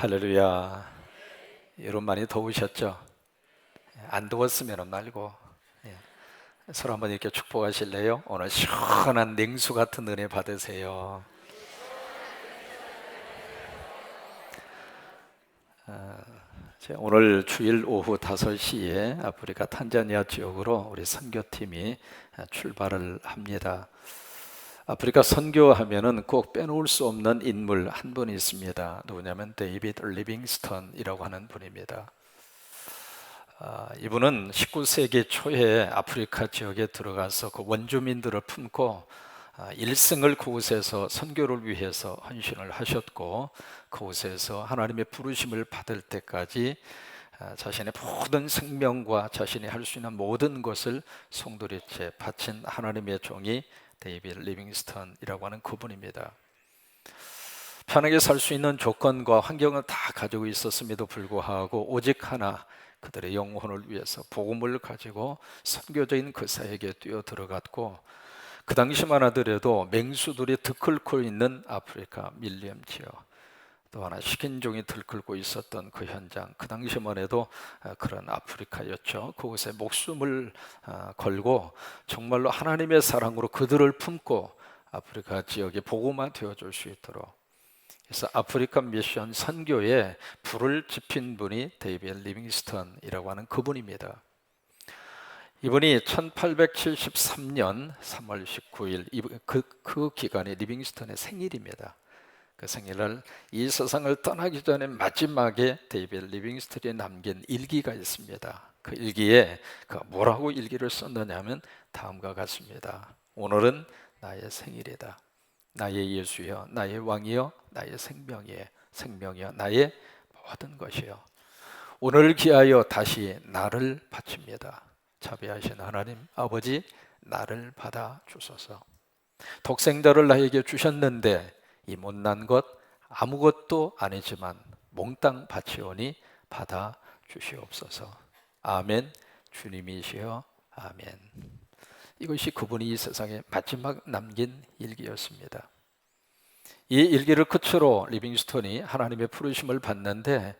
할렐루야. 여러분 많이 더우셨죠? 안 더웠으면 말고 서로 한번 이렇게 축복하실래요? 오늘 시원한 냉수 같은 은혜 받으세요. 오늘 주일 오후 5시에 아프리카 탄자니아 지역으로 우리 선교팀이 출발을 합니다. 아프리카 선교하면은 꼭 빼놓을 수 없는 인물 한 분이 있습니다. 누구냐면 데이비드 리빙스턴이라고 하는 분입니다. 이분은 19세기 초에 아프리카 지역에 들어가서 그 원주민들을 품고 일생을 그곳에서 선교를 위해서 헌신을 하셨고, 그곳에서 하나님의 부르심을 받을 때까지 자신의 모든 생명과 자신이 할 수 있는 모든 것을 송두리째 바친 하나님의 종이 데이비드 리빙스턴이라고 하는 그분입니다. 편하게 살 수 있는 조건과 환경을 다 가지고 있었음에도 불구하고 오직 하나, 그들의 영혼을 위해서 복음을 가지고 선교적인 그 사역에 뛰어들어갔고, 그 당시만 하더라도 맹수들이 들끓고 있는 아프리카 밀리엄 지역, 또 하나 식인종이 들끓고 있었던 그 현장, 그 당시만 해도 그런 아프리카였죠. 그곳에 목숨을 걸고 정말로 하나님의 사랑으로 그들을 품고 아프리카 지역에 복음화 되어줄 수 있도록, 그래서 아프리카 미션 선교에 불을 지핀 분이 데이비드 리빙스턴이라고 하는 그분입니다. 이분이 1873년 3월 19일 그 기간에 리빙스턴의 생일입니다. 그 생일날 이 세상을 떠나기 전에 마지막에 데이비드 리빙스턴이 남긴 일기가 있습니다. 그 일기에 뭐라고 일기를 썼느냐면 다음과 같습니다. 오늘은 나의 생일이다. 나의 예수여, 나의 왕이여, 나의 생명이여, 나의 모든 것이여, 오늘 기하여 다시 나를 바칩니다. 자비하신 하나님 아버지, 나를 받아 주소서. 독생자를 나에게 주셨는데 이 못난 것 아무것도 아니지만 몽땅 바치오니 받아 주시옵소서. 아멘. 주님이시여, 아멘. 이것이 그분이 이 세상에 마지막 남긴 일기였습니다. 이 일기를 끝으로 리빙스턴이 하나님의 부르심을 받는데,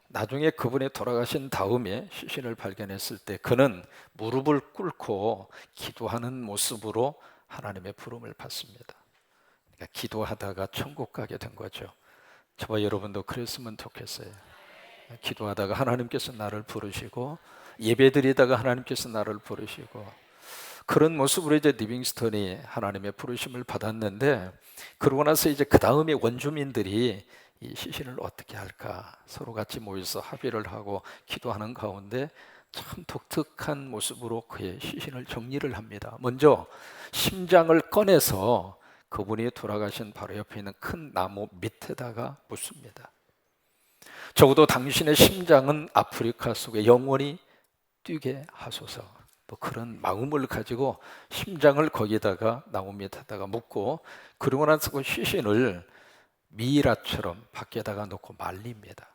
나중에 그분이 돌아가신 다음에 시신을 발견했을 때 그는 무릎을 꿇고 기도하는 모습으로 하나님의 부름을 받습니다. 그러니까 기도하다가 천국 가게 된 거죠. 저와 여러분도 그랬으면 좋겠어요. 기도하다가 하나님께서 나를 부르시고, 예배드리다가 하나님께서 나를 부르시고, 그런 모습으로 이제 리빙스턴이 하나님의 부르심을 받았는데, 그러고 나서 이제 그 다음에 원주민들이 이 시신을 어떻게 할까 서로 같이 모여서 합의를 하고 기도하는 가운데 참 독특한 모습으로 그의 시신을 정리를 합니다. 먼저 심장을 꺼내서 그분이 돌아가신 바로 옆에 있는 큰 나무 밑에다가 묻습니다. 적어도 당신의 심장은 아프리카 속에 영원히 뛰게 하소서, 뭐 그런 마음을 가지고 심장을 거기다가 나무 밑에다가 묻고, 그러고 나서 그 시신을 미이라처럼 밖에다가 놓고 말립니다.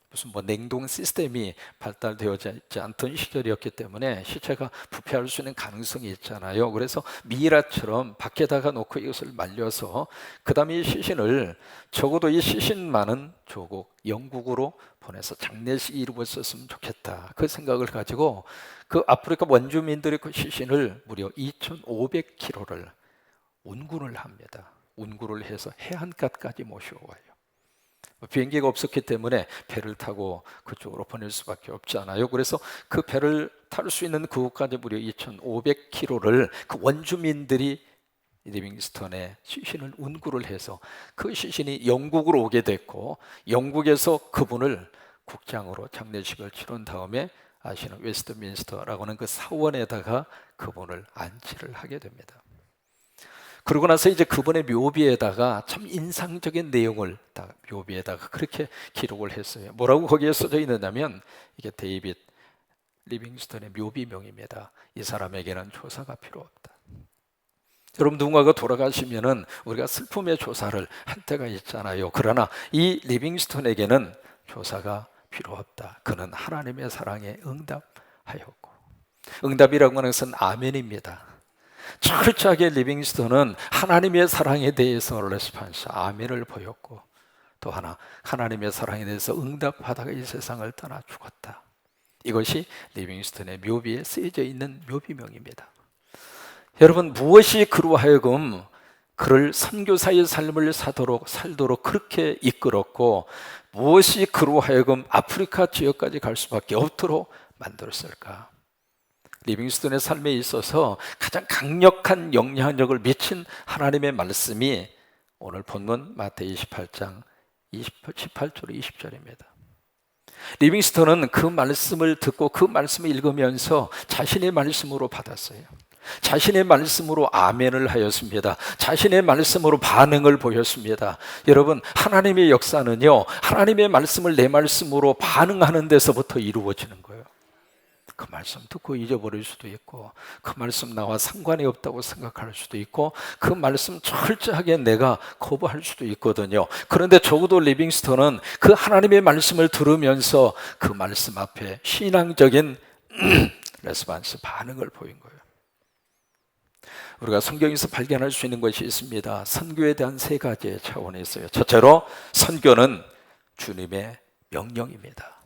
무슨 뭐 냉동 시스템이 발달되어 있지 않던 시절이었기 때문에 시체가 부패할 수 있는 가능성이 있잖아요. 그래서 미이라처럼 밖에다가 놓고 이것을 말려서 그 다음에 이 시신을, 적어도 이 시신만은 조국 영국으로 보내서 장례식이 이루어졌으면 좋겠다, 그 생각을 가지고 그 아프리카 원주민들의 그 시신을 무려 2,500km를 운군을 합니다. 운구를 해서 해안가까지 모셔와요. 비행기가 없었기 때문에 배를 타고 그쪽으로 보낼 수밖에 없잖아요. 그래서 그 배를 탈 수 있는 그곳까지 무려 2,500km를 그 원주민들이 리빙스턴의 시신을 운구를 해서 그 시신이 영국으로 오게 됐고, 영국에서 그분을 국장으로 장례식을 치른 다음에 아시는 웨스트민스터라고 하는 그 사원에다가 그분을 안치를 하게 됩니다. 그러고 나서 이제 그분의 묘비에다가 참 인상적인 내용을 다 묘비에다가 그렇게 기록을 했어요. 뭐라고 거기에 써져 있느냐면, 이게 데이비드 리빙스턴의 묘비명입니다. 이 사람에게는 조사가 필요 없다. 여러분, 누군가가 돌아가시면은 우리가 슬픔의 조사를 할 때가 있잖아요. 그러나 이 리빙스턴에게는 조사가 필요 없다. 그는 하나님의 사랑에 응답하였고, 응답이라고 하는 것은 아멘입니다. 철저하게 리빙스턴은 하나님의 사랑에 대해서 레스판스 아멘을 보였고, 또 하나, 하나님의 사랑에 대해서 응답하다가 이 세상을 떠나 죽었다. 이것이 리빙스턴의 묘비에 쓰여져 있는 묘비명입니다. 여러분, 무엇이 그로 하여금 그를 선교사의 삶을 살도록 그렇게 이끌었고, 무엇이 그로 하여금 아프리카 지역까지 갈 수밖에 없도록 만들었을까? 리빙스턴의 삶에 있어서 가장 강력한 영향력을 미친 하나님의 말씀이 오늘 본문 마태복음 28장 18절 20절입니다. 리빙스턴은 그 말씀을 듣고 그 말씀을 읽으면서 자신의 말씀으로 받았어요. 자신의 말씀으로 아멘을 하였습니다. 자신의 말씀으로 반응을 보였습니다. 여러분, 하나님의 역사는요, 하나님의 말씀을 내 말씀으로 반응하는 데서부터 이루어지는 거예요. 그 말씀 듣고 잊어버릴 수도 있고, 그 말씀 나와 상관이 없다고 생각할 수도 있고, 그 말씀 철저하게 내가 거부할 수도 있거든요. 그런데 적어도 리빙스턴은 그 하나님의 말씀을 들으면서 그 말씀 앞에 신앙적인 레스판스, 반응을 보인 거예요. 우리가 성경에서 발견할 수 있는 것이 있습니다. 선교에 대한 세 가지의 차원이 있어요. 첫째로, 선교는 주님의 명령입니다.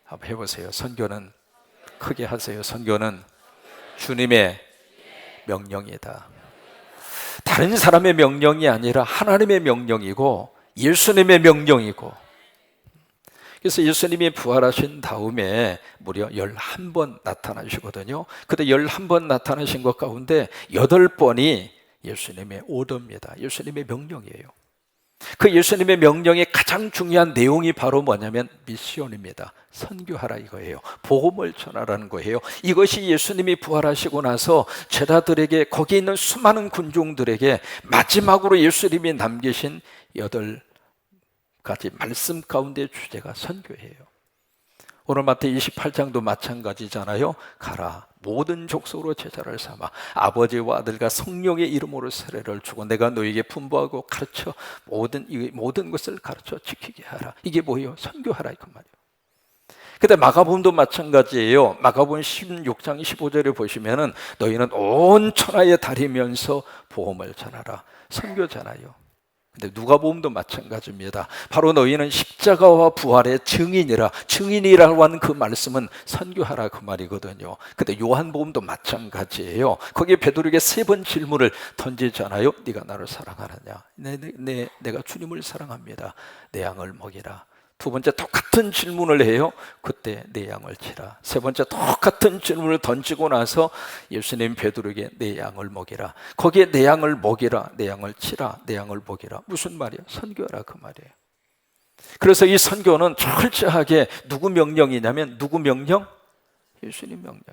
한번 해보세요. 선교는, 크게 하세요. 선교는 주님의 명령이다. 다른 사람의 명령이 아니라 하나님의 명령이고 예수님의 명령이고, 그래서 예수님이 부활하신 다음에 무려 11번 나타나시거든요. 근데 11번 나타나신 것 가운데 8번이 예수님의 오더입니다. 예수님의 명령이에요. 그 예수님의 명령의 가장 중요한 내용이 바로 뭐냐면 미시온입니다. 선교하라 이거예요. 복음을 전하라는 거예요. 이것이 예수님이 부활하시고 나서 제자들에게, 거기 있는 수많은 군종들에게 마지막으로 예수님이 남기신 8가지 말씀 가운데 주제가 선교예요. 오늘 마태 28장도 마찬가지잖아요. 가라, 모든 족속으로 제자를 삼아 아버지와 아들과 성령의 이름으로 세례를 주고 내가 너에게 분부하고 가르쳐 모든 것을 가르쳐 지키게 하라. 이게 뭐예요? 선교하라 그 말이에요. 근데 마가복음도 마찬가지예요. 마가복음 16장 15절에 보시면은 너희는 온 천하에 다니면서 복음을 전하라. 선교잖아요. 근데 누가복음도 마찬가지입니다. 바로 너희는 십자가와 부활의 증인이라. 증인이라고 하는 그 말씀은 선교하라 그 말이거든요. 근데 요한복음도 마찬가지예요. 거기에 베드로에게 3번 질문을 던지잖아요. 네가 나를 사랑하느냐? 내가 주님을 사랑합니다. 내 양을 먹이라. 두 번째 똑같은 질문을 해요. 그때 내 양을 치라. 세 번째 똑같은 질문을 던지고 나서 예수님 베드로에게 내 양을 먹이라. 거기에 내 양을 먹이라, 내 양을 치라, 내 양을 먹이라. 무슨 말이야? 선교하라 그 말이에요. 그래서 이 선교는 철저하게 누구 명령이냐면, 누구 명령? 예수님 명령.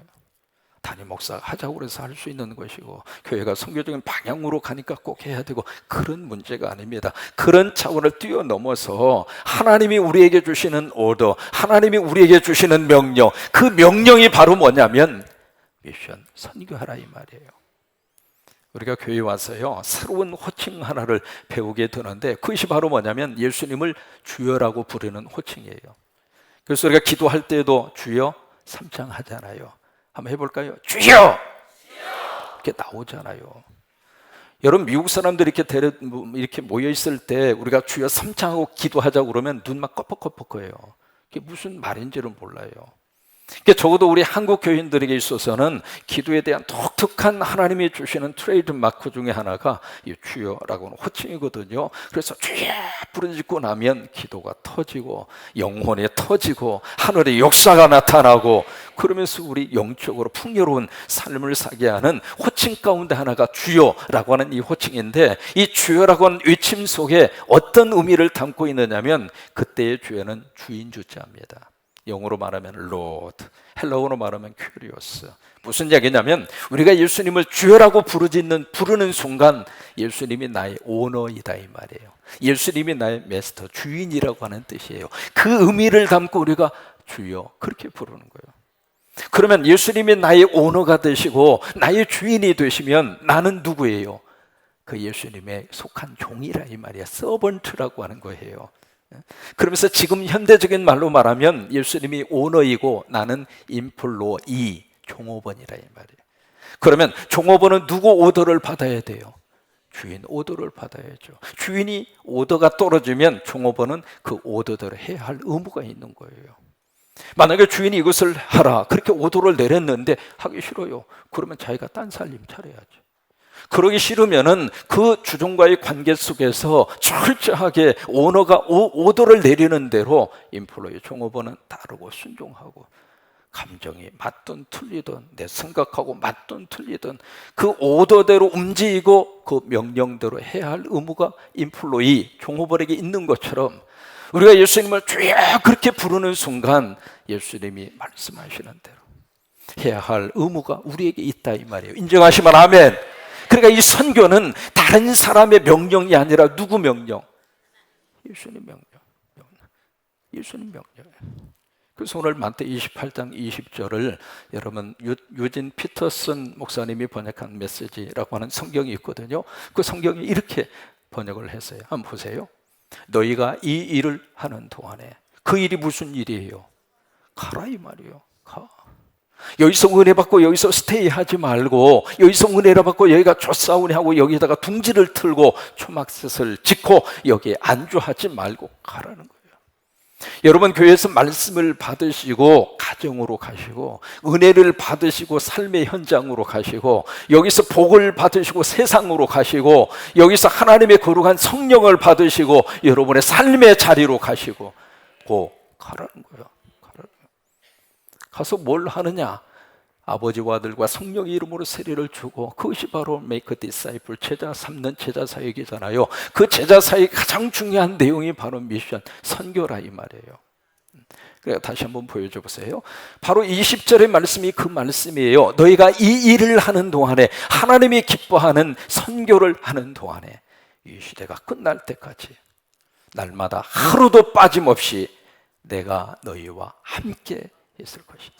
담임 목사가 하자고 해서 할 수 있는 것이고, 교회가 선교적인 방향으로 가니까 꼭 해야 되고, 그런 문제가 아닙니다. 그런 차원을 뛰어넘어서 하나님이 우리에게 주시는 오더, 하나님이 우리에게 주시는 명령, 그 명령이 바로 뭐냐면 미션, 선교하라 이 말이에요. 우리가 교회에 와서요, 새로운 호칭 하나를 배우게 되는데, 그것이 바로 뭐냐면 예수님을 주여라고 부르는 호칭이에요. 그래서 우리가 기도할 때도 주여 삼창하잖아요. 한번 해볼까요? 주여! 이렇게 나오잖아요. 여러분, 미국 사람들이 이렇게 모여 있을 때 우리가 주여 삼창하고 기도하자고 그러면 눈만 꺼벅꺼벅거려요. 그게 무슨 말인지를 몰라요. 적어도 우리 한국 교인들에게 있어서는 기도에 대한 독특한 하나님이 주시는 트레이드 마크 중에 하나가 이 주여라고 하는 호칭이거든요. 그래서 주여 부르짖고 나면 기도가 터지고 영혼이 터지고 하늘의 역사가 나타나고, 그러면서 우리 영적으로 풍요로운 삶을 살게 하는 호칭 가운데 하나가 주여라고 하는 이 호칭인데, 이 주여라고 하는 외침 속에 어떤 의미를 담고 있느냐면, 그때의 주여는 주인 주자입니다. 영어로 말하면 Lord, 헬라어로 말하면 Kyrios. 무슨 이야기냐면, 우리가 예수님을 주여라고 부르는 순간 예수님이 나의 오너이다 이 말이에요. 예수님이 나의 메스터, 주인이라고 하는 뜻이에요. 그 의미를 담고 우리가 주여 그렇게 부르는 거예요. 그러면 예수님이 나의 오너가 되시고 나의 주인이 되시면 나는 누구예요? 그 예수님의 속한 종이라 이 말이야. 서번트라고 하는 거예요. 그러면서 지금 현대적인 말로 말하면 예수님이 오너이고 나는 임플로이, 종업원이라 이 말이에요. 그러면 종업원은 누구 오더를 받아야 돼요? 주인 오더를 받아야죠. 주인이 오더가 떨어지면 종업원은 그 오더대로 해야 할 의무가 있는 거예요. 만약에 주인이 이것을 하라 그렇게 오더를 내렸는데 하기 싫어요. 그러면 자기가 딴 살림 차려야죠. 그러기 싫으면은 그 주종과의 관계 속에서 철저하게 오너가 오더를 내리는 대로 인플로이 종업원은 따르고 순종하고, 감정이 맞든 틀리든 내 생각하고 맞든 틀리든 그 오더대로 움직이고 그 명령대로 해야 할 의무가 인플로이 종업원에게 있는 것처럼, 우리가 예수님을 주여 그렇게 부르는 순간 예수님이 말씀하시는 대로 해야 할 의무가 우리에게 있다 이 말이에요. 인정하시면 아멘. 그러니까 이 선교는 다른 사람의 명령이 아니라 누구 명령? 예수님 명령. 예수님 명령이에요. 그래서 오늘 마태 28장 20절을 여러분 유진 피터슨 목사님이 번역한 메시지라고 하는 성경이 있거든요. 그 성경이 이렇게 번역을 했어요. 한번 보세요. 너희가 이 일을 하는 동안에, 그 일이 무슨 일이에요? 가라 이 말이에요. 가. 여기서 은혜 받고 여기서 스테이 하지 말고, 여기서 은혜를 받고 여기가 쫓아오니 하고 여기다가 둥지를 틀고 초막셋을 짓고 여기에 안주하지 말고 가라는 거예요. 여러분 교회에서 말씀을 받으시고 가정으로 가시고, 은혜를 받으시고 삶의 현장으로 가시고, 여기서 복을 받으시고 세상으로 가시고, 여기서 하나님의 거룩한 성령을 받으시고 여러분의 삶의 자리로 가시고 가라는 거예요. 가서 뭘 하느냐? 아버지와 아들과 성령의 이름으로 세례를 주고, 그것이 바로 make disciple, 제자 삼는 제자 사역이잖아요. 그 제자 사역의 가장 중요한 내용이 바로 미션, 선교라 이 말이에요. 그래서 다시 한번 보여줘 보세요. 바로 20절의 말씀이 그 말씀이에요. 너희가 이 일을 하는 동안에, 하나님이 기뻐하는 선교를 하는 동안에, 이 시대가 끝날 때까지 날마다 하루도 빠짐없이 내가 너희와 함께 있을 것이다.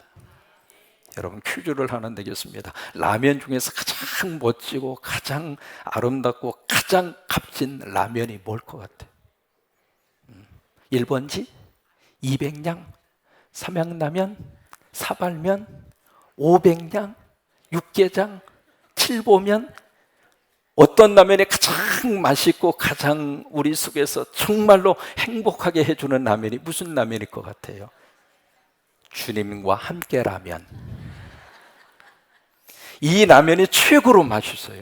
여러분 퀴즈를 하나 내겠습니다. 라면 중에서 가장 멋지고 가장 아름답고 가장 값진 라면이 뭘 것 같아요? 1번지, 200냥, 삼양라면, 사발면, 500냥, 육개장, 칠보면, 어떤 라면이 가장 맛있고 가장 우리 속에서 정말로 행복하게 해주는 라면이 무슨 라면일 것 같아요? 주님과 함께 라면. 이 라면이 최고로 맛있어요.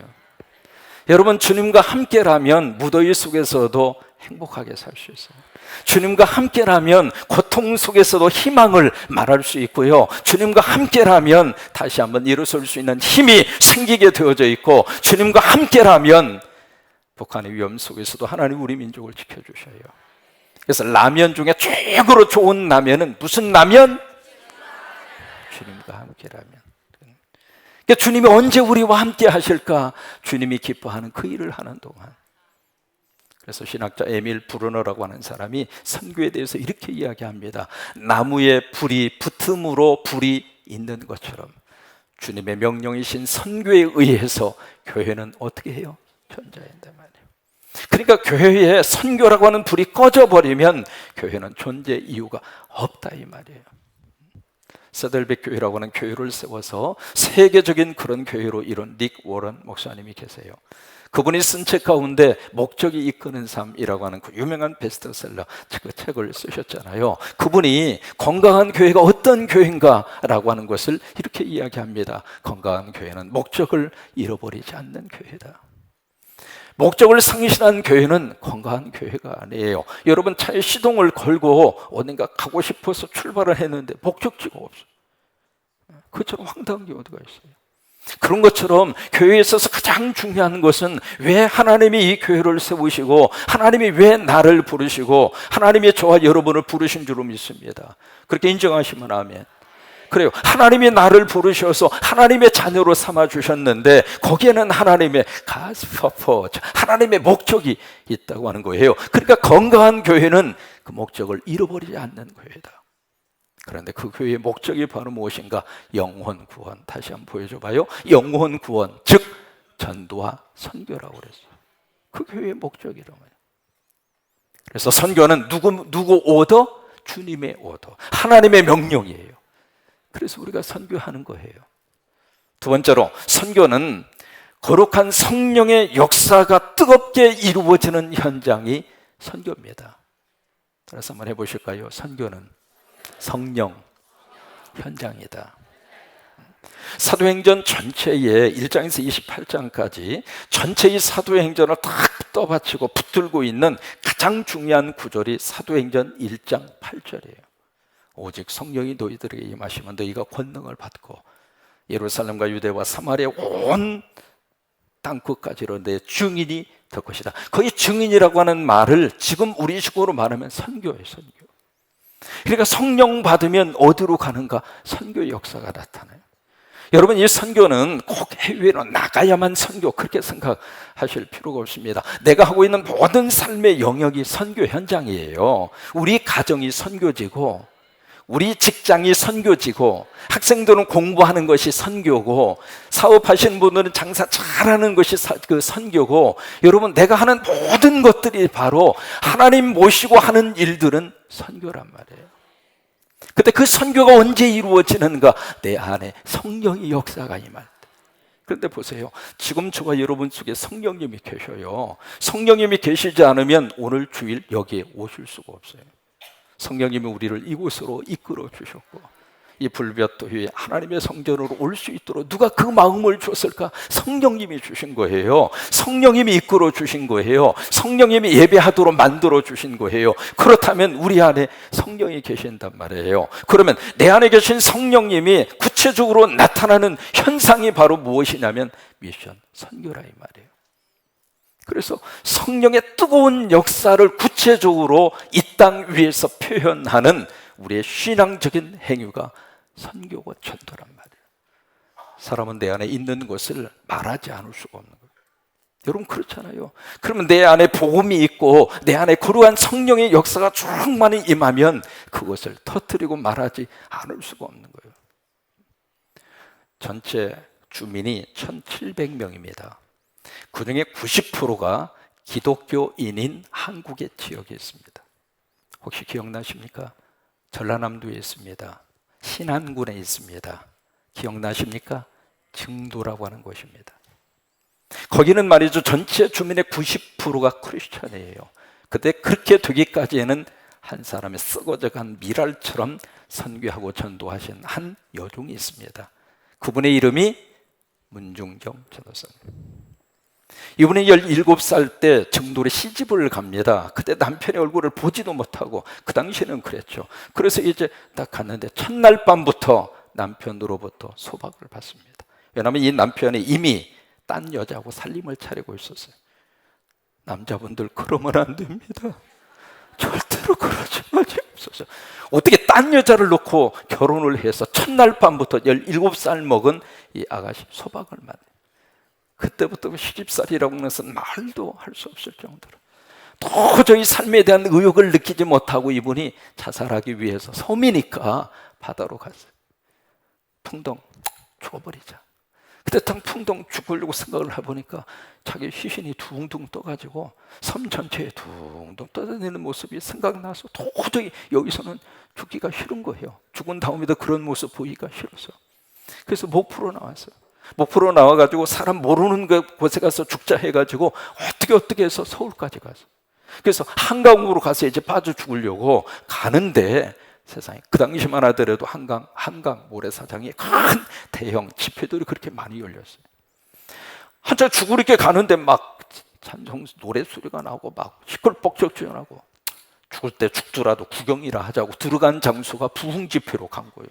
여러분 주님과 함께라면 무더위 속에서도 행복하게 살 수 있어요. 주님과 함께라면 고통 속에서도 희망을 말할 수 있고요. 주님과 함께라면 다시 한번 일어설 수 있는 힘이 생기게 되어져 있고, 주님과 함께라면 북한의 위험 속에서도 하나님 우리 민족을 지켜주셔요. 그래서 라면 중에 최고로 좋은 라면은 무슨 라면? 주님과 함께라면. 그러니까 주님이 언제 우리와 함께 하실까? 주님이 기뻐하는 그 일을 하는 동안. 그래서 신학자 에밀 브루너라고 하는 사람이 선교에 대해서 이렇게 이야기합니다. 나무에 불이 붙음으로 불이 있는 것처럼 주님의 명령이신 선교에 의해서 교회는 어떻게 해요? 존재한다 말이에요. 그러니까 교회에 선교라고 하는 불이 꺼져버리면 교회는 존재 이유가 없다 이 말이에요. 세들백 교회라고 하는 교회를 세워서 세계적인 그런 교회로 이룬 닉 워런 목사님이 계세요. 그분이 쓴 책 가운데 목적이 이끄는 삶이라고 하는 그 유명한 베스트셀러 그 책을 쓰셨잖아요. 그분이 건강한 교회가 어떤 교회인가라고 하는 것을 이렇게 이야기합니다. 건강한 교회는 목적을 잃어버리지 않는 교회다. 목적을 상실한 교회는 건강한 교회가 아니에요. 여러분 차에 시동을 걸고 어딘가 가고 싶어서 출발을 했는데 목적지가 없어요. 그처럼 황당한 게 어디가 있어요. 그런 것처럼 교회에 있어서 가장 중요한 것은 왜 하나님이 이 교회를 세우시고 하나님이 왜 나를 부르시고 하나님이 저와 여러분을 부르신 줄로 믿습니다. 그렇게 인정하시면 아멘. 그래요. 하나님이 나를 부르셔서 하나님의 자녀로 삼아주셨는데 거기에는 하나님의 가스퍼포, 하나님의 목적이 있다고 하는 거예요. 그러니까 건강한 교회는 그 목적을 잃어버리지 않는 교회다. 그런데 그 교회의 목적이 바로 무엇인가? 영혼 구원. 다시 한번 보여줘봐요. 영혼 구원, 즉 전도와 선교라고 그랬어요. 그 교회의 목적이라고 해요. 그래서 선교는 누구 오더? 주님의 오더, 하나님의 명령이에요. 그래서 우리가 선교하는 거예요. 두 번째로 선교는 거룩한 성령의 역사가 뜨겁게 이루어지는 현장이 선교입니다. 따라서 한번 해보실까요? 선교는 성령 현장이다. 사도행전 전체의 1장에서 28장까지 전체의 사도행전을 다 떠받치고 붙들고 있는 가장 중요한 구절이 사도행전 1장 8절이에요. 오직 성령이 너희들에게 임하시면 너희가 권능을 받고 예루살렘과 유대와 사마리아 온 땅끝까지로 내 증인이 될 것이다. 거기 증인이라고 하는 말을 지금 우리식으로 말하면 선교예요. 선교. 그러니까 성령 받으면 어디로 가는가? 선교의 역사가 나타나요. 여러분, 이 선교는 꼭 해외로 나가야만 선교, 그렇게 생각하실 필요가 없습니다. 내가 하고 있는 모든 삶의 영역이 선교 현장이에요. 우리 가정이 선교지고, 우리 직장이 선교지고, 학생들은 공부하는 것이 선교고, 사업하시는 분들은 장사 잘하는 것이 그 선교고, 여러분, 내가 하는 모든 것들이 바로 하나님 모시고 하는 일들은 선교란 말이에요. 근데 그 선교가 언제 이루어지는가? 내 안에 성령의 역사가 임할 때. 그런데 보세요, 지금 저와 여러분 속에 성령님이 계셔요. 성령님이 계시지 않으면 오늘 주일 여기에 오실 수가 없어요. 성령님이 우리를 이곳으로 이끌어 주셨고, 이 불볕도 위에 하나님의 성전으로 올 수 있도록 누가 그 마음을 줬을까? 성령님이 주신 거예요. 성령님이 이끌어 주신 거예요. 성령님이 예배하도록 만들어 주신 거예요. 그렇다면 우리 안에 성령이 계신단 말이에요. 그러면 내 안에 계신 성령님이 구체적으로 나타나는 현상이 바로 무엇이냐면 미션, 선교라 이 말이에요. 그래서 성령의 뜨거운 역사를 구체적으로 이 땅 위에서 표현하는 우리의 신앙적인 행위가 선교고 전도란 말이에요. 사람은 내 안에 있는 것을 말하지 않을 수가 없는 거예요. 여러분, 그렇잖아요. 그러면 내 안에 복음이 있고 내 안에 거룩한 성령의 역사가 충만히 임하면 그것을 터뜨리고 말하지 않을 수가 없는 거예요. 전체 주민이 1,700명입니다. 그중에 90%가 기독교인인 한국의 지역에 있습니다. 혹시 기억나십니까? 전라남도에 있습니다. 신안군에 있습니다. 기억나십니까? 증도라고 하는 곳입니다. 거기는 말이죠, 전체 주민의 90%가 크리스천이에요. 그때 그렇게 되기까지에는 한 사람의 썩어져간 미랄처럼 선교하고 전도하신 한 여종이 있습니다. 그분의 이름이 문중경 전도사님. 이분이 17살 때 정도로 시집을 갑니다. 그때 남편의 얼굴을 보지도 못하고, 그 당시에는 그랬죠. 그래서 이제 딱 갔는데 첫날 밤부터 남편으로부터 소박을 받습니다. 왜냐하면 이 남편이 이미 딴 여자하고 살림을 차리고 있었어요. 남자분들 그러면 안 됩니다. 절대로 그러지 마시옵소서. 어떻게 딴 여자를 놓고 결혼을 해서 첫날 밤부터 17살 먹은 이 아가씨 소박을 만나요. 그때부터 시집살이라고 하는 것은 말도 할 수 없을 정도로 도저히 삶에 대한 의욕을 느끼지 못하고 이분이 자살하기 위해서 섬이니까 바다로 갔어요. 풍덩 죽어버리자. 그때 딱 풍덩 죽으려고 생각을 해보니까 자기 시신이 둥둥 떠가지고 섬 전체에 둥둥 떠다니는 모습이 생각나서 도저히 여기서는 죽기가 싫은 거예요. 죽은 다음에도 그런 모습 보기가 싫어서. 그래서 목포로 나왔어요. 목포로 나와가지고 사람 모르는 곳에 가서 죽자 해가지고 어떻게 해서 서울까지 갔어요. 그래서 한강으로 가서 이제 빠져 죽으려고 가는데, 세상에 그 당시만 하더라도 한강 모래사장에 큰 대형 집회들이 그렇게 많이 열렸어요. 한참 죽으리게 가는데 막 찬송 노래 소리가 나고 막 시끌벅적지근하고, 죽을 때 죽더라도 구경이라 하자고 들어간 장소가 부흥 집회로 간 거예요.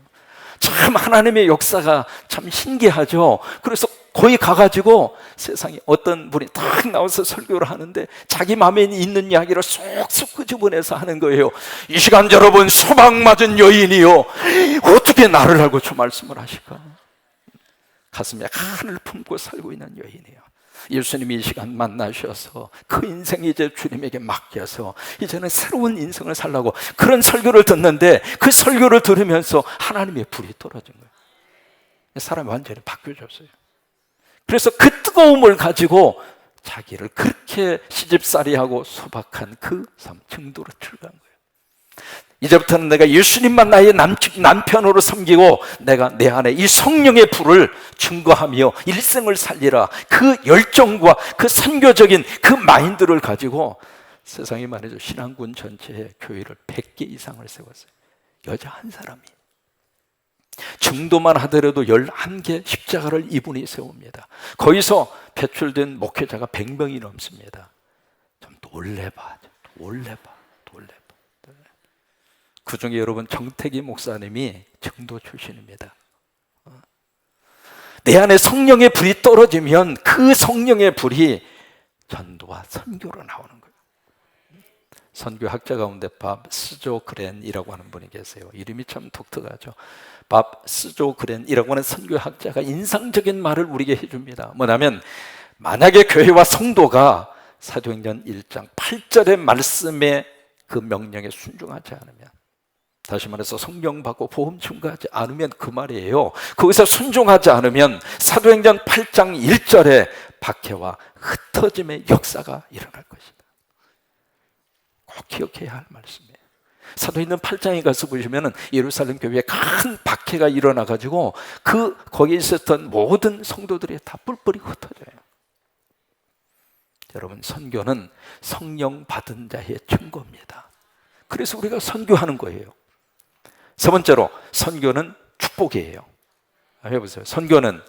참 하나님의 역사가 참 신기하죠. 그래서 거기 가가지고 세상에 어떤 분이 딱 나와서 설교를 하는데 자기 마음에 있는 이야기를 쏙쏙 끄집어내서 하는 거예요. 이 시간 여러분, 소박 맞은 여인이요, 어떻게 나를 알고 저 말씀을 하실까? 가슴에 한을 품고 살고 있는 여인이에요. 예수님이 이 시간 만나셔서 그 인생이 이제 주님에게 맡겨서 이제는 새로운 인생을 살라고 그런 설교를 듣는데, 그 설교를 들으면서 하나님의 불이 떨어진 거예요. 사람이 완전히 바뀌어졌어요. 그래서 그 뜨거움을 가지고 자기를 그렇게 시집살이하고 소박한 그 삶, 증도로 들어간 거예요. 이제부터는 내가 예수님만 나의 남편으로 섬기고 내가 내 안에 이 성령의 불을 증거하며 일생을 살리라. 그 열정과 그 선교적인 그 마인드를 가지고 세상에 말이죠, 신앙군 전체에 교회를 100개 이상을 세웠어요. 여자 한 사람이. 증도만 하더라도 11개 십자가를 이분이 세웁니다. 거기서 배출된 목회자가 100명이 넘습니다. 좀 놀래봐. 그 중에 여러분 정태기 목사님이 증도 출신입니다. 내 안에 성령의 불이 떨어지면 그 성령의 불이 전도와 선교로 나오는 거예요. 선교학자 가운데 밥 스조그렌이라고 하는 분이 계세요. 이름이 참 독특하죠. 밥 스조그렌이라고 하는 선교학자가 인상적인 말을 우리에게 해줍니다. 뭐냐면 만약에 교회와 성도가 사도행전 1장 8절의 말씀에 그 명령에 순종하지 않으면, 다시 말해서 성령 받고 복음 증거하지 않으면 그 말이에요. 거기서 순종하지 않으면 사도행전 8장 1절에 박해와 흩어짐의 역사가 일어날 것이다. 꼭 기억해야 할 말씀이에요. 사도행전 8장에 가서 보시면 예루살렘 교회에 큰 박해가 일어나가지고 거기에 있었던 모든 성도들이 다 뿔뿔이 흩어져요. 여러분, 선교는 성령 받은 자의 증거입니다. 그래서 우리가 선교하는 거예요. 세 번째로, 선교는 축복이에요. 해보세요. 선교는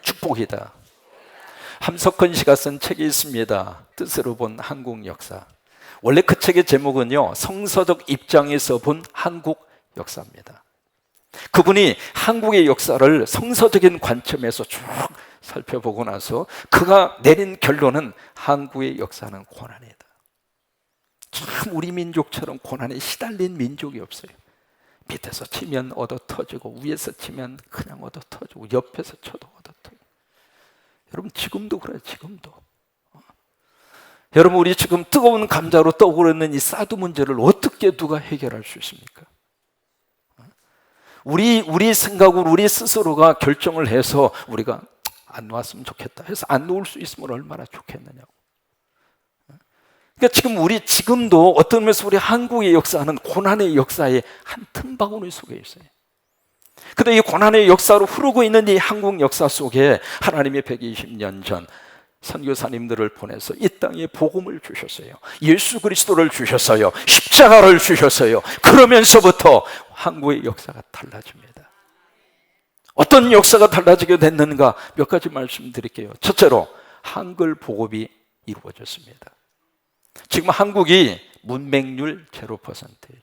축복이다. 함석헌 씨가 쓴 책이 있습니다. 뜻으로 본 한국 역사. 원래 그 책의 제목은요, 성서적 입장에서 본 한국 역사입니다. 그분이 한국의 역사를 성서적인 관점에서 쭉 살펴보고 나서 그가 내린 결론은 한국의 역사는 고난이다. 참 우리 민족처럼 고난에 시달린 민족이 없어요. 밑에서 치면 얻어 터지고 위에서 치면 그냥 얻어 터지고 옆에서 쳐도 얻어 터지고. 여러분, 지금도 그래요. 지금도. 여러분, 우리 지금 뜨거운 감자로 떠오르는 이 사드 문제를 어떻게 누가 해결할 수 있습니까? 우리 생각으로 우리 스스로가 결정을 해서 우리가 안 놓았으면 좋겠다 해서 안 놓을 수 있으면 얼마나 좋겠느냐고. 그러니까 지금도 어떤 면에서 우리 한국의 역사는 고난의 역사의 한 틈바구니 속에 있어요. 그런데 이 고난의 역사로 흐르고 있는 이 한국 역사 속에 하나님이 120년 전 선교사님들을 보내서 이 땅에 복음을 주셨어요. 예수 그리스도를 주셨어요. 십자가를 주셨어요. 그러면서부터 한국의 역사가 달라집니다. 어떤 역사가 달라지게 됐는가 몇 가지 말씀드릴게요. 첫째로, 한글 보급이 이루어졌습니다. 지금 한국이 문맹률 0%예요.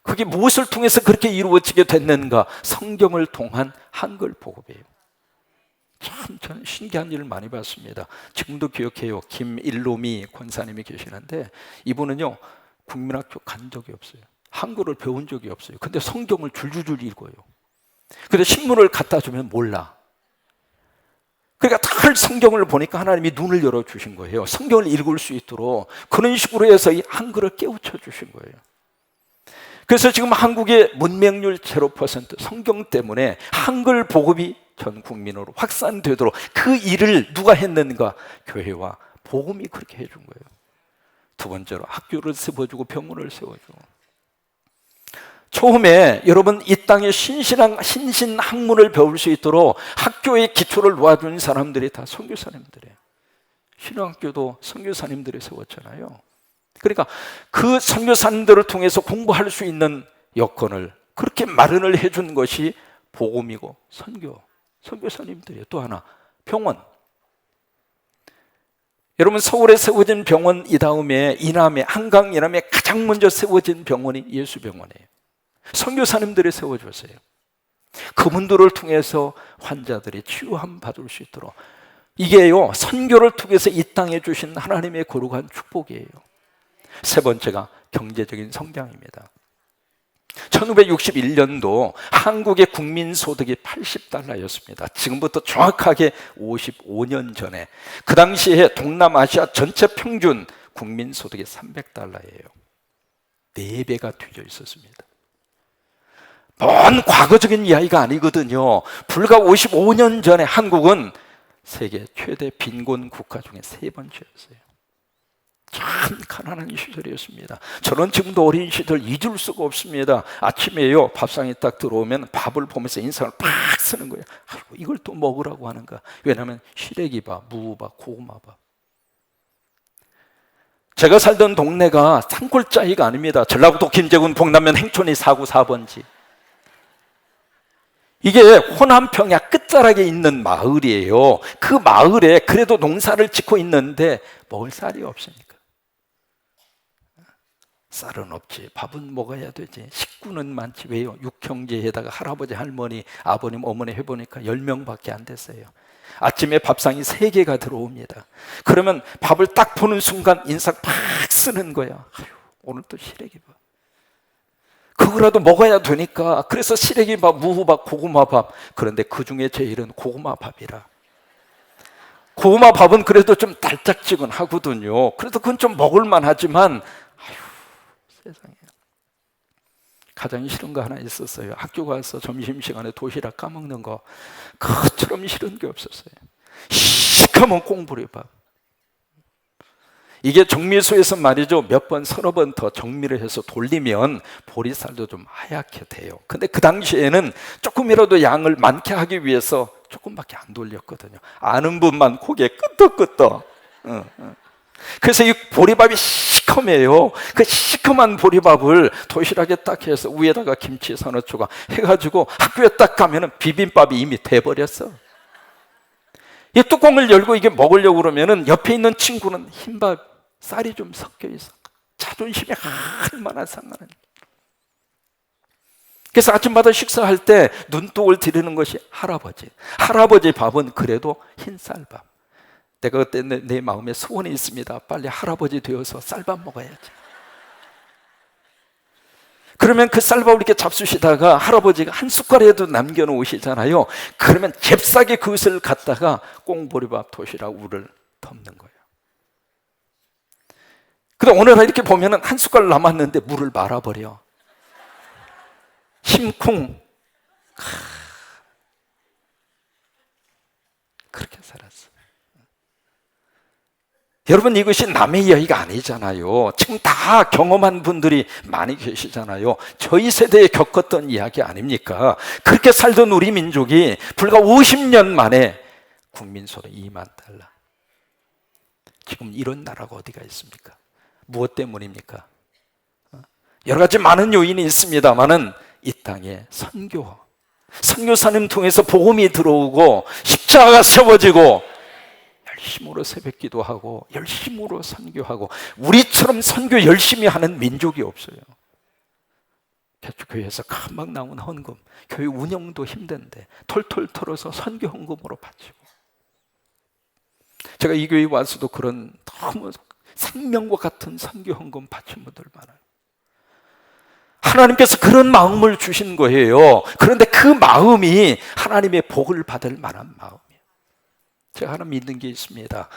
그게 무엇을 통해서 그렇게 이루어지게 됐는가? 성경을 통한 한글 보급이에요. 참 저는 신기한 일을 많이 봤습니다. 지금도 기억해요. 김일로미 권사님이 계시는데 이분은요, 국민학교 간 적이 없어요. 한글을 배운 적이 없어요. 근데 성경을 줄줄줄 읽어요. 근데 신문을 갖다 주면 몰라. 그러니까 다 성경을 보니까 하나님이 눈을 열어주신 거예요. 성경을 읽을 수 있도록 그런 식으로 해서 이 한글을 깨우쳐 주신 거예요. 그래서 지금 한국의 문맹률 0% 성경 때문에 한글 보급이 전 국민으로 확산되도록 그 일을 누가 했는가? 교회와 복음이 그렇게 해준 거예요. 두 번째로, 학교를 세워주고 병원을 세워주고. 처음에 여러분 이 땅에 신신학문을 배울 수 있도록 학교의 기초를 놓아준 사람들이 다 선교사님들이에요. 신학교도 선교사님들이 세웠잖아요. 그러니까 그 선교사님들을 통해서 공부할 수 있는 여건을 그렇게 마련을 해준 것이 복음이고 선교사님들이에요. 또 하나, 병원. 여러분, 서울에 세워진 병원 이 다음에 이남에, 한강 이남에 가장 먼저 세워진 병원이 예수병원이에요. 선교사님들이 세워줬어요. 그분들을 통해서 환자들이 치유함 받을 수 있도록. 이게요, 선교를 통해서 이 땅에 주신 하나님의 거룩한 축복이에요. 세 번째가 경제적인 성장입니다. 1961년도 한국의 국민소득이 80달러였습니다. 지금부터 정확하게 55년 전에 그 당시에 동남아시아 전체 평균 국민소득이 300달러예요. 4배가 뒤져 있었습니다. 먼 과거적인 이야기가 아니거든요. 불과 55년 전에 한국은 세계 최대 빈곤 국가 중에 3번째였어요. 참 가난한 시절이었습니다. 저는 지금도 어린 시절 잊을 수가 없습니다. 아침에요, 밥상에 딱 들어오면 밥을 보면서 인상을 팍 쓰는 거예요. 아이고, 이걸 또 먹으라고 하는가. 왜냐하면 시래기밥, 무밥, 고구마밥. 제가 살던 동네가 산골짜기가 아닙니다. 전라북도 김제군 봉남면 행촌이 4구 4번지. 이게 호남 평야 끝자락에 있는 마을이에요. 그 마을에 그래도 농사를 짓고 있는데 먹을 쌀이 없으니까. 쌀은 없지, 밥은 먹어야 되지. 식구는 많지. 왜요? 6형제에다가 할아버지, 할머니, 아버님, 어머니 해보니까 10명밖에 안 됐어요. 아침에 밥상이 3개가 들어옵니다. 그러면 밥을 딱 보는 순간 인상 팍 쓰는 거야. 아유, 오늘 또 시래기밥. 그거라도 먹어야 되니까. 그래서 시래기밥, 무후밥, 고구마밥. 그런데 그 중에 제일은 고구마밥이라. 고구마밥은 그래도 좀 달짝지근하거든요. 그래도 그건 좀 먹을만 하지만 세상에, 가장 싫은 거 하나 있었어요. 학교 가서 점심시간에 도시락 까먹는 거, 그처럼 싫은 게 없었어요. 시커먼 꽁보리밥. 이게 정미소에서 말이죠, 몇 번, 서너 번 더 정미를 해서 돌리면 보리쌀도 좀 하얗게 돼요. 근데 그 당시에는 조금이라도 양을 많게 하기 위해서 조금밖에 안 돌렸거든요. 아는 분만 고개 끄덕끄덕. 그래서 이 보리밥이 시커매요. 그 시커먼 보리밥을 도시락에 딱 해서 위에다가 김치 서너 조각 해가지고 학교에 딱 가면은 비빔밥이 이미 돼버렸어. 이 뚜껑을 열고 이게 먹으려고 그러면은 옆에 있는 친구는 흰밥, 쌀이 좀 섞여 있어. 자존심이 얼마나 상하는. 그래서 아침마다 식사할 때 눈독을 들이는 것이 할아버지. 할아버지 밥은 그래도 흰쌀밥. 내가 그때 내 마음에 소원이 있습니다. 빨리 할아버지 되어서 쌀밥 먹어야지. 그러면 그 쌀밥을 이렇게 잡수시다가 할아버지가 한 숟갈에도 남겨놓으시잖아요. 그러면 잽싸게 그것을 갖다가 꽁보리밥, 도시락, 우를 덮는 거예요. 근데 오늘 이렇게 보면은 한 숟갈 남았는데 물을 말아버려. 심쿵. 그렇게 살았어. 여러분, 이것이 남의 이야기가 아니잖아요. 지금 다 경험한 분들이 많이 계시잖아요. 저희 세대에 겪었던 이야기 아닙니까? 그렇게 살던 우리 민족이 불과 50년 만에 국민소득 2만 달러. 지금 이런 나라가 어디가 있습니까? 무엇 때문입니까? 여러 가지 많은 요인이 있습니다만은 이 땅에 선교사님 통해서 복음이 들어오고 십자가가 세워지고 열심으로 새벽 기도하고 열심으로 선교하고, 우리처럼 선교 열심히 하는 민족이 없어요. 개척교회에서 금방 나온 헌금, 교회 운영도 힘든데 털털 털어서 선교 헌금으로 바치고. 제가 이 교회에 와서도 그런 너무 생명과 같은 선교 헌금 바친 분들 많아요. 하나님께서 그런 마음을 주신 거예요. 그런데 그 마음이 하나님의 복을 받을 만한 마음이에요. 제가 하나 믿는 게 있습니다.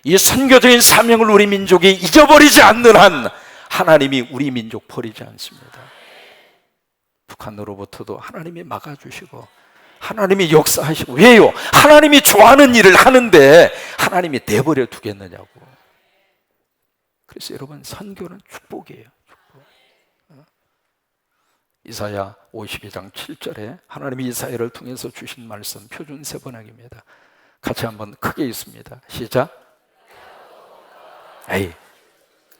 이 선교적인 사명을 우리 민족이 잊어버리지 않는 한 하나님이 우리 민족 버리지 않습니다. 북한으로부터도 하나님이 막아주시고 하나님이 역사하시고. 왜요? 하나님이 좋아하는 일을 하는데 하나님이 내버려 두겠느냐고. 그래서 여러분, 선교는 축복이에요. 축복. 이사야 52장 7절에 하나님이 이사야를 통해서 주신 말씀, 표준 세번역입니다. 같이 한번 크게 읽습니다. 시작.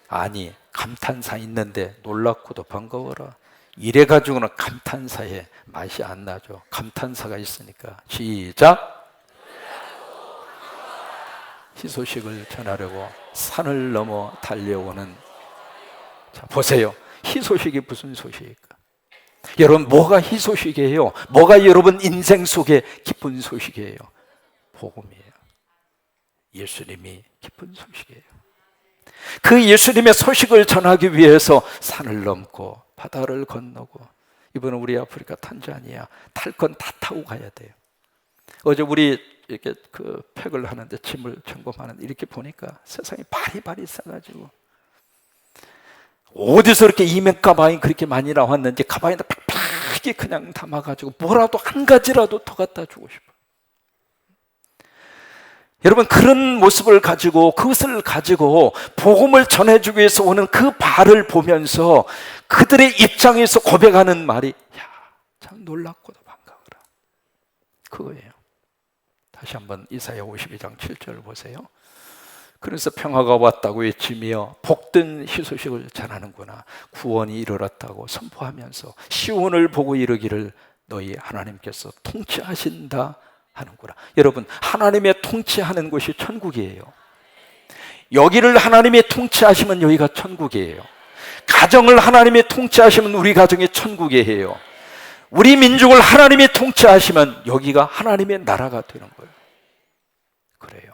아니, 감탄사 있는데 놀랍고도 반가워라. 이래가지고는 감탄사에 맛이 안 나죠. 감탄사가 있으니까. 시작. 희소식을 전하려고 산을 넘어 달려오는. 자, 보세요. 희소식이 무슨 소식일까? 여러분, 뭐가 희소식이에요? 뭐가 여러분 인생 속에 기쁜 소식이에요? 복음이에요. 예수님이 기쁜 소식이에요. 그 예수님의 소식을 전하기 위해서 산을 넘고 바다를 건너고, 이번에 우리 아프리카 탄자니아 탈 건 다 타고 가야 돼요. 어제 우리 이렇게 그 팩을 하는데, 짐을 점검하는데 이렇게 보니까 세상에 바리바리 싸가지고, 어디서 이렇게 이면 가방이 그렇게 많이 나왔는지 가방에다 팍팍하게 그냥 담아가지고 뭐라도 한 가지라도 더 갖다 주고 싶어. 여러분, 그런 모습을 가지고, 그것을 가지고 복음을 전해주기 위해서 오는 그 발을 보면서 그들의 입장에서 고백하는 말이, 야, 참 놀랍고도 반가워라, 그거예요. 다시 한번 이사야 52장 7절 보세요. 그래서 평화가 왔다고 외치며 복된 희소식을 전하는구나. 구원이 이르렀다고 선포하면서 시온을 보고 이르기를 너희 하나님께서 통치하신다 하는구나. 여러분, 하나님의 통치하는 곳이 천국이에요. 여기를 하나님이 통치하시면 여기가 천국이에요. 가정을 하나님이 통치하시면 우리 가정이 천국이에요. 우리 민족을 하나님이 통치하시면 여기가 하나님의 나라가 되는 거예요. 그래요.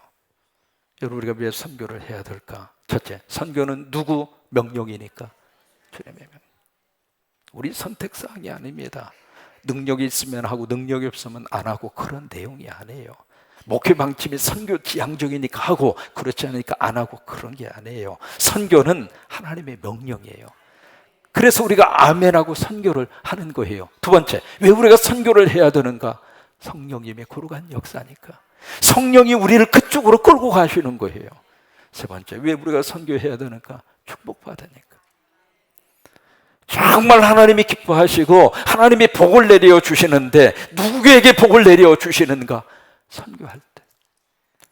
여러분, 우리가 왜 선교를 해야 될까? 첫째, 선교는 누구 명령이니까? 주님의 명령. 우리 선택사항이 아닙니다. 능력이 있으면 하고 능력이 없으면 안 하고 그런 내용이 아니에요. 목회 방침이 선교 지향적이니까 하고 그렇지 않으니까 안 하고 그런 게 아니에요. 선교는 하나님의 명령이에요. 그래서 우리가 아멘하고 선교를 하는 거예요. 두 번째, 왜 우리가 선교를 해야 되는가? 성령님의 거룩한 역사니까. 성령이 우리를 그쪽으로 끌고 가시는 거예요. 세 번째, 왜 우리가 선교해야 되는가? 축복받으니까. 정말 하나님이 기뻐하시고 하나님이 복을 내려 주시는데 누구에게 복을 내려 주시는가? 선교할 때,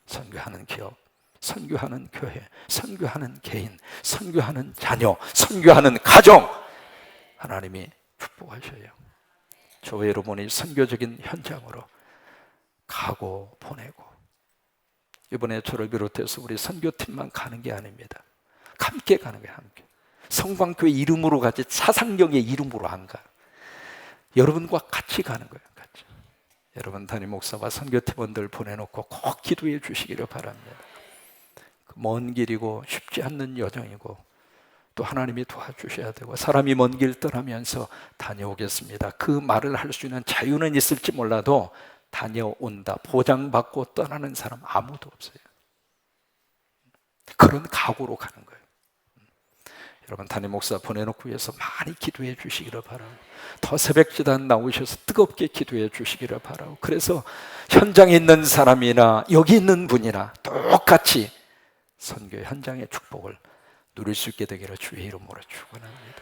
선교하는 기업, 선교하는 교회, 선교하는 개인, 선교하는 자녀, 선교하는 가정, 하나님이 축복하셔요. 저와 여러분이 선교적인 현장으로 가고 보내고, 이번에 저를 비롯해서 우리 선교팀만 가는 게 아닙니다. 함께 가는 거예요. 함께. 성광교회 이름으로 가지 차상경의 이름으로 안 가요. 여러분과 같이 가는 거예요. 같이. 여러분, 담임 목사와 선교팀원들 보내놓고 꼭 기도해 주시기를 바랍니다. 먼 길이고 쉽지 않는 여정이고 또 하나님이 도와주셔야 되고, 사람이 먼 길 떠나면서 다녀오겠습니다, 그 말을 할 수 있는 자유는 있을지 몰라도 다녀온다, 보장받고 떠나는 사람 아무도 없어요. 그런 각오로 가는 거예요. 여러분, 담임 목사 보내놓고 위해서 많이 기도해 주시기를 바라고, 더 새벽기도단 나오셔서 뜨겁게 기도해 주시기를 바라고, 그래서 현장에 있는 사람이나 여기 있는 분이나 똑같이 선교 현장의 축복을 누릴 수 있게 되기를 주의 이름으로 축원합니다.